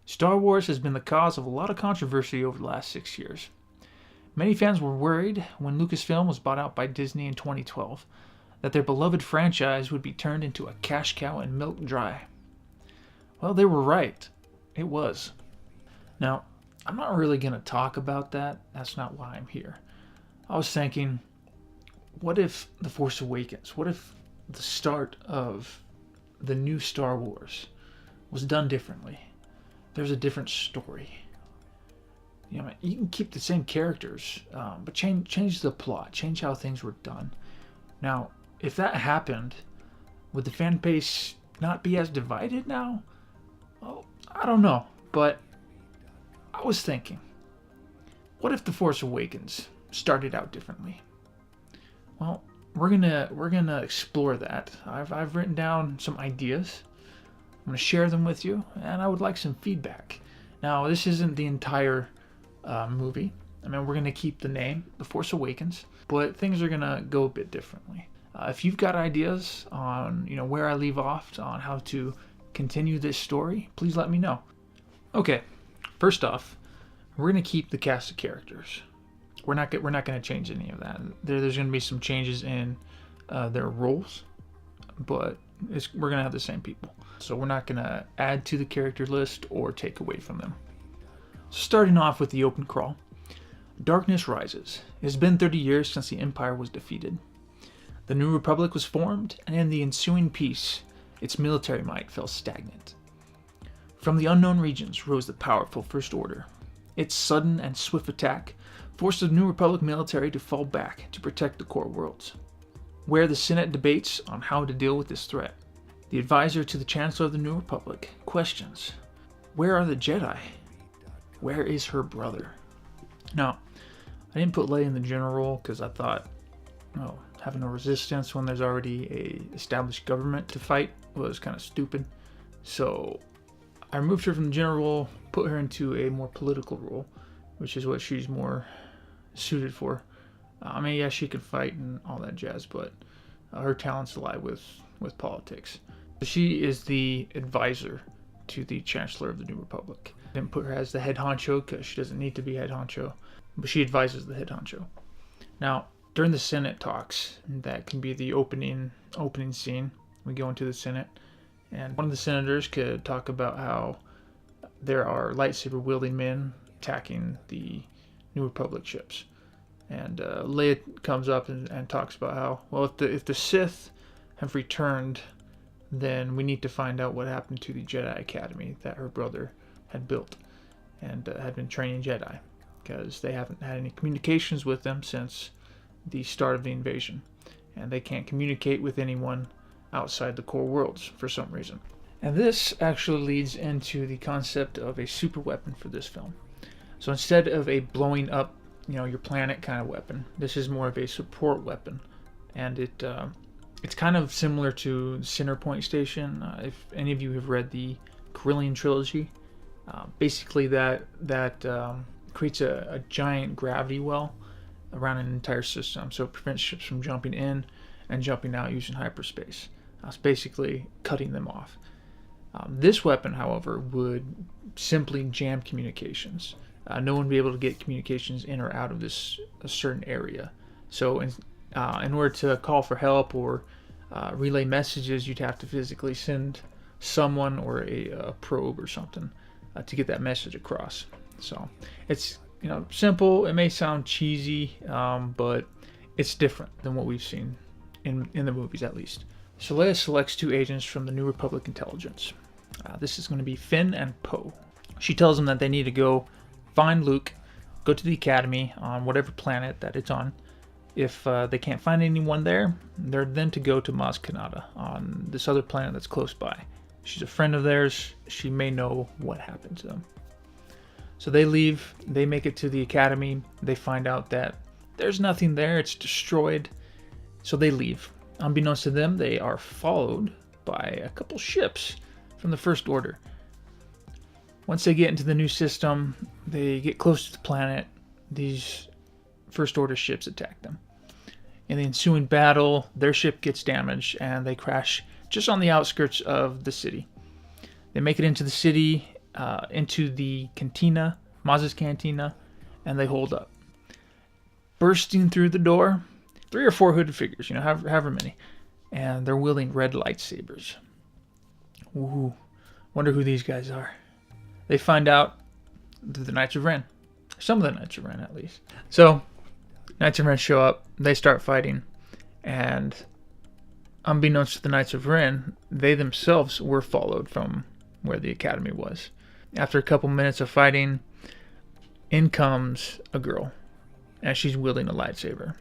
Star Wars has been the cause of a lot of controversy over the last 6 years. Many fans were worried when Lucasfilm was bought out by Disney in 2012 that their beloved franchise would be turned into a cash cow and milked dry. Well, they were right. It was. Now, I'm not really going to talk about that. That's not why I'm here. I was thinking, what if The Force Awakens, what if the start of the new Star Wars was done differently? There's a different story. You can keep the same characters, but change the plot, change how things were done. Now, if that happened, would the fan base not be as divided now? Well, I don't know, but I was thinking, what if The Force Awakens started out differently? Well, we're gonna explore that. I've written down some ideas. I'm gonna share them with you, and I would like some feedback. Now, this isn't the entire movie. I mean, we're gonna keep the name, The Force Awakens, but things are gonna go a bit differently. If you've got ideas on where I leave off, on how to continue this story, please let me know. Okay, first off, we're gonna keep the cast of characters. We're not gonna change any of that. There's gonna be some changes in their roles, but we're gonna have the same people. So we're not gonna add to the character list or take away from them. Starting off with the open crawl. Darkness rises. It has been 30 years since the Empire was defeated. The New Republic was formed, and in the ensuing peace, its military might fell stagnant. From the unknown regions rose the powerful First Order. Its sudden and swift attack forced the New Republic military to fall back to protect the core worlds. Where the Senate debates on how to deal with this threat, the advisor to the Chancellor of the New Republic questions, where are the Jedi? Where is her brother? Now, I didn't put Leia in the general role because I thought, having a resistance when there's already a established government to fight was kind of stupid. So I removed her from the general role, put her into a more political role, which is what she's more suited for. I mean, yeah, she can fight and all that jazz, but her talents lie with politics. She is the advisor to the Chancellor of the New Republic. I didn't put her as the head honcho because she doesn't need to be head honcho, but she advises the head honcho. Now, during the Senate talks, that can be the opening scene. We go into the Senate, and one of the senators could talk about how there are lightsaber wielding men attacking the New Republic ships. And Leia comes up and talks about how, well, if the Sith have returned, then we need to find out what happened to the Jedi Academy that her brother had built and had been training Jedi, because they haven't had any communications with them since the start of the invasion, and they can't communicate with anyone outside the core worlds for some reason. And this actually leads into the concept of a super weapon for this film. So instead of a blowing up your planet kind of weapon, this is more of a support weapon, and it's kind of similar to Centerpoint Station. If any of you have read the Corellian trilogy, basically that creates a giant gravity well around an entire system, so it prevents ships from jumping in and jumping out using hyperspace. It's basically cutting them off. This weapon, however, would simply jam communications. No one would be able to get communications in or out of a certain area. So in order to call for help or relay messages, you'd have to physically send someone or a probe or something to get that message across. So it's simple. It may sound cheesy, but it's different than what we've seen in the movies, at least. So Leia selects two agents from the New Republic intelligence. This is going to be Finn and Poe. She tells them that they need to go find Luke, go to the academy on whatever planet that it's on. If they can't find anyone there, they're then to go to Maz Kanata on this other planet that's close by. She's a friend of theirs. She may know what happened to them. So they leave. They make it to the academy. They find out that there's nothing there. It's destroyed. So they leave. Unbeknownst to them, they are followed by a couple ships from the First Order. Once they get into the new system, they get close to the planet. These First Order ships attack them. In the ensuing battle, their ship gets damaged and they crash just on the outskirts of the city. They make it into the city. into the cantina, Maz's cantina, and they hold up. Bursting through the door, 3 or 4 hooded figures, however many, and they're wielding red lightsabers. Ooh, wonder who these guys are. They find out they're the Knights of Ren. Some of the Knights of Ren, at least. So, Knights of Ren show up, they start fighting, and unbeknownst to the Knights of Ren, they themselves were followed from where the academy was. After a couple minutes of fighting, in comes a girl, and she's wielding a lightsaber.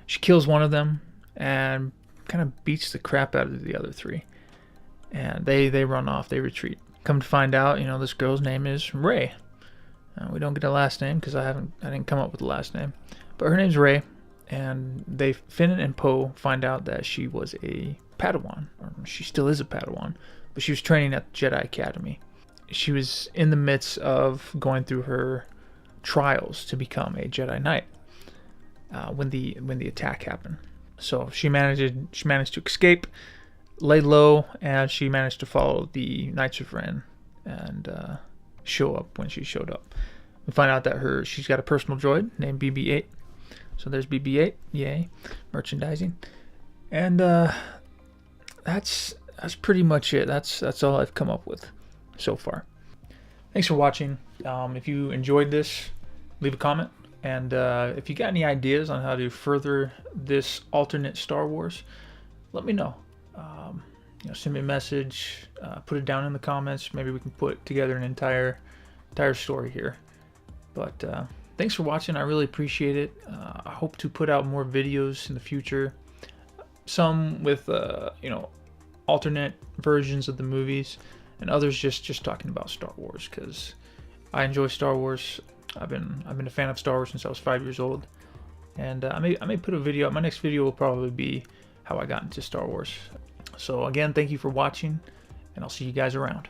She kills one of them and kind of beats the crap out of the other 3. And they run off, they retreat. Come to find out, this girl's name is Rey. We don't get a last name because I didn't come up with a last name. But her name's Rey, and Finn and Poe find out that she was a Padawan, or she still is a Padawan, but she was training at the Jedi Academy. She was in the midst of going through her trials to become a Jedi Knight when the attack happened. So she managed to escape, lay low, and she managed to follow the Knights of Ren and show up when she showed up. We find out that she's got a personal droid named BB-8. So there's BB-8, yay, merchandising, and that's pretty much it. That's all I've come up with so far. Thanks for watching. If you enjoyed this, leave a comment, and if you got any ideas on how to further this alternate Star Wars, let me know. Send me a message, put it down in the comments. Maybe we can put together an entire story here. But thanks for watching. I really appreciate it. I hope to put out more videos in the future. Some with alternate versions of the movies, and others just talking about Star Wars, because I enjoy Star Wars. I've been a fan of Star Wars since I was 5 years old, and I may put a video. My next video will probably be how I got into Star Wars. So again, thank you for watching, and I'll see you guys around.